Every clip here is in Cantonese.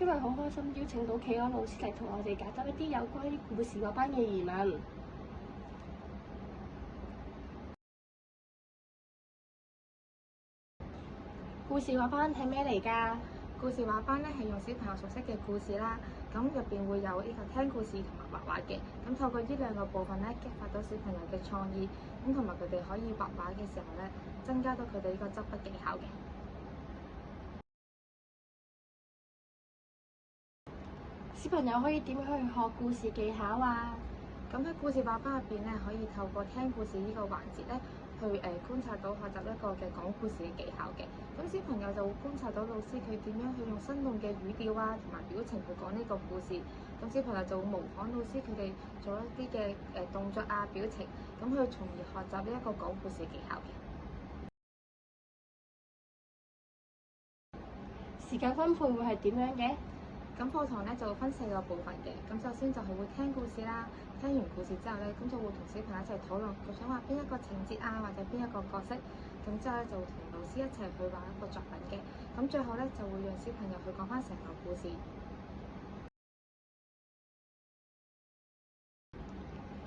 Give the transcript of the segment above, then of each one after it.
今日好開心邀請到企鵝老師嚟同我哋解答一啲有關於故事畫班嘅疑問。故事畫班係咩嚟㗎？故事畫班咧係用小朋友熟悉嘅故事啦，咁入邊會有呢個聽故事同埋畫畫嘅，咁透過呢兩個部分咧，激發到小朋友嘅創意，咁同埋佢哋可以畫畫嘅時候咧，增加到佢哋呢個執筆技巧嘅。小朋友可以點樣去學故事技巧啊？咁喺故事畫班入邊咧，可以透過聽故事呢個環節咧，去觀察到學習一個嘅講故事嘅技巧嘅。咁小朋友就會觀察到老師佢點樣去用生動嘅語調啊，同埋表情去講呢個故事。咁小朋友就會模仿老師佢哋做一啲嘅動作啊、表情，咁去從而學習呢一個講故事嘅技巧嘅。時間分配會係點樣嘅？咁課堂咧就會分4個部分嘅，咁首先就係會聽故事啦，聽完故事之後咧，咁就會同小朋友一齊討論，佢想畫邊一個情節啊，或者邊一個角色，咁之後咧就會同老師一齊去畫一個作品嘅，咁最後咧就會讓小朋友去講返成個故事。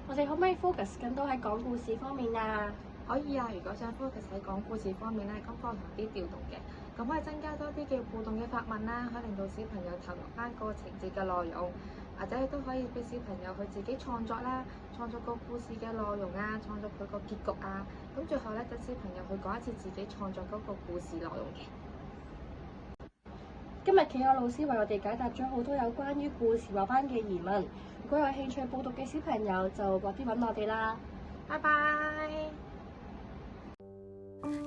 我哋可唔可以 focus 更多喺講故事方面啊？可以啊，如果想 focus 喺講故事方面咧，咁課堂有啲調動嘅，咁可以增加多啲嘅互動嘅發問啦，可以令到小朋友投入翻嗰個情節嘅內容，或者亦都可以俾小朋友去自己創作啦，創作個故事嘅內容啊，創作佢個結局啊，咁最後咧等小朋友去講一次自己創作嗰個故事內容嘅。今日企鵝老師為我哋解答咗好多有關於故事畫班嘅疑問。如果有興趣報讀嘅小朋友，就快啲揾我哋啦。拜拜！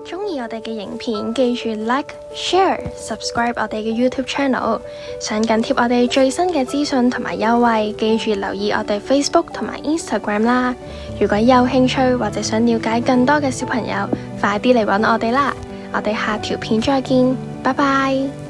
鍾意我哋嘅影片，記住 Like、Share、Subscribe 我哋嘅 YouTube Channel。想緊貼我哋最新嘅資訊同埋優惠，記住留意我哋 Facebook 同埋 Instagram 啦。如果有興趣或者想了解更多嘅小朋友，快啲嚟揾我哋啦！我哋下條片再見，拜拜。